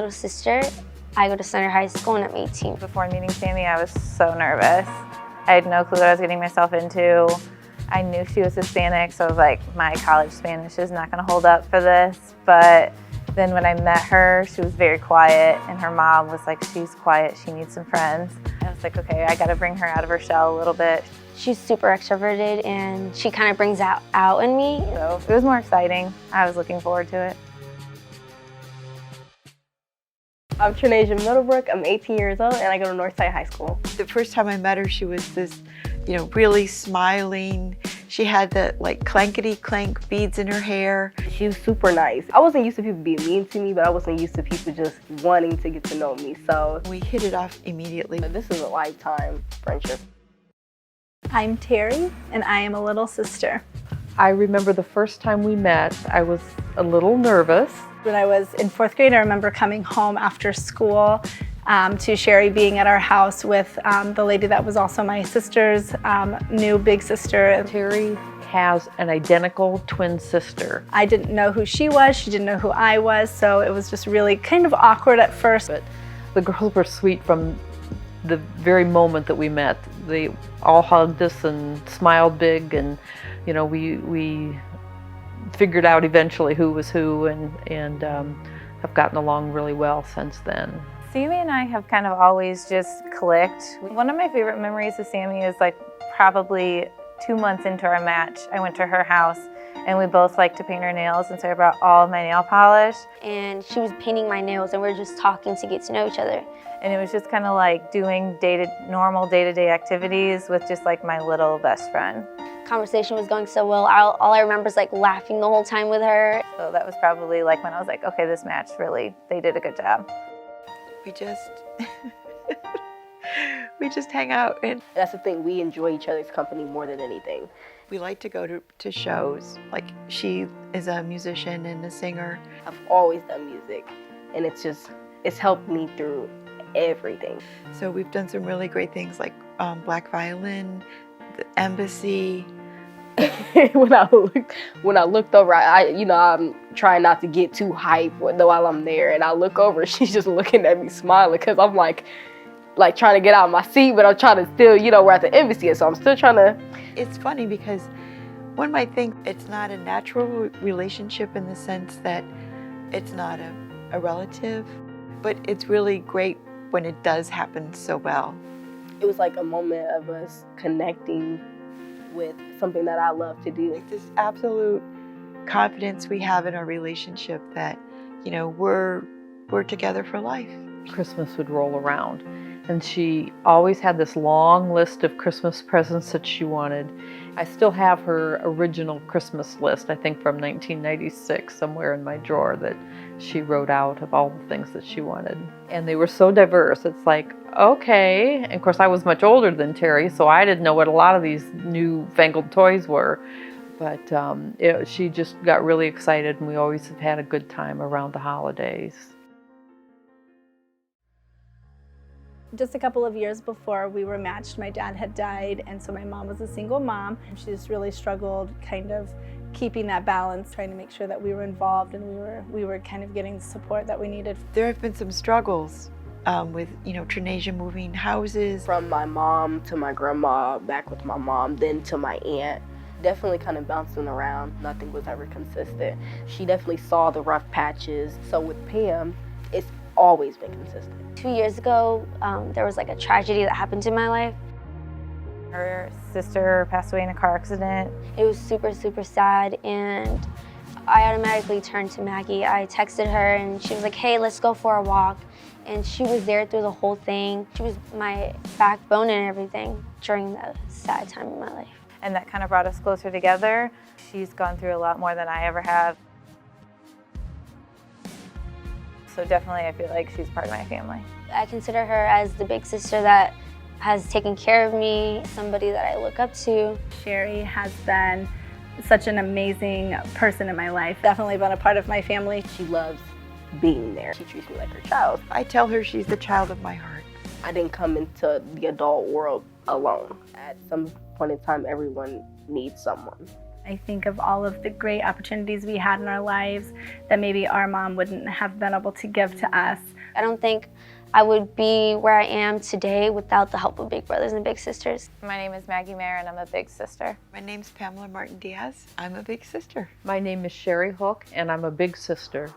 little sister. I go to Center High School and I'm 18. Before meeting Sammy, I was so nervous. I had no clue what I was getting myself into. I knew she was Hispanic, so I was like, my college Spanish is not gonna hold up for this. But then when I met her, she was very quiet, and her mom was like, she's quiet, she needs some friends. I was like, okay, I gotta bring her out of her shell a little bit. She's super extroverted and she kind of brings that out in me. So it was more exciting. I was looking forward to it. I'm Trinasia Middlebrook. I'm 18 years old and I go to Northside High School. The first time I met her, she was this, really smiling. She had the clankety clank beads in her hair. She was super nice. I wasn't used to people being mean to me, but I wasn't used to people just wanting to get to know me. So We hit it off immediately. this is a lifetime friendship. I'm Terry, and I am a little sister. I remember the first time we met, I was a little nervous. When I was in 4th grade, I remember coming home after school to Sherry being at our house with the lady that was also my sister's new big sister. Terry has an identical twin sister. I didn't know who she was, she didn't know who I was, so it was just really kind of awkward at first. But the girls were sweet from the very moment that we met. They all hugged us and smiled big, and we figured out eventually who was who, and have gotten along really well since then. Sammy and I have kind of always just clicked. One of my favorite memories of Sammy is probably 2 months into our match. I went to her house and we both like to paint our nails, and so I brought all of my nail polish. And she was painting my nails and we were just talking to get to know each other. And it was just kind of like doing normal day-to-day activities with just my little best friend. Conversation was going so well. All I remember is like laughing the whole time with her. So that was probably when I was like, okay, this match really, they did a good job. We just, we just hang out, and That's the thing, we enjoy each other's company more than anything. we like to go to shows. She is a musician and a singer. I've always done music, and it's helped me through everything. So we've done some really great things like Black Violin, the Embassy. when I looked over, I'm trying not to get too hype while I'm there, and I look over, she's just looking at me smiling, because I'm like trying to get out of my seat, but I'm trying to still, we're at the embassy, so I'm still trying to. It's funny because one might think it's not a natural relationship in the sense that it's not a relative, but it's really great when it does happen so well. It was like a moment of us connecting with something that I love to do. This absolute confidence we have in our relationship that, we're together for life. Christmas would roll around, and she always had this long list of Christmas presents that she wanted. I still have her original Christmas list, I think from 1996, somewhere in my drawer, that she wrote out of all the things that she wanted. And they were so diverse. It's like, okay. And of course, I was much older than Terry, so I didn't know what a lot of these newfangled toys were. But she just got really excited, and we always have had a good time around the holidays. Just a couple of years before we were matched, my dad had died, and so my mom was a single mom. She just really struggled kind of keeping that balance, trying to make sure that we were involved and we were kind of getting the support that we needed. There have been some struggles with, Trinasia moving houses. From my mom to my grandma, back with my mom, then to my aunt. Definitely kind of bouncing around. Nothing was ever consistent. She definitely saw the rough patches. So with Pam, it's always been consistent. 2 years ago, there was a tragedy that happened in my life. Her sister passed away in a car accident. It was super, super sad, and I automatically turned to Maggie. I texted her and she was like, hey, let's go for a walk. And she was there through the whole thing. She was my backbone and everything during that sad time in my life. And that kind of brought us closer together. She's gone through a lot more than I ever have. So definitely I feel like she's part of my family. I consider her as the big sister that has taken care of me, somebody that I look up to. Sherry has been such an amazing person in my life. Definitely been a part of my family. She loves being there. She treats me like her child. I tell her she's the child of my heart. I didn't come into the adult world alone. At some point in time, everyone needs someone. I think of all of the great opportunities we had in our lives that maybe our mom wouldn't have been able to give to us. I don't think I would be where I am today without the help of Big Brothers and Big Sisters. My name is Maggie Mayer and I'm a big sister. My name's Pamela Martin Diaz. I'm a big sister. My name is Sherry Hook, and I'm a big sister.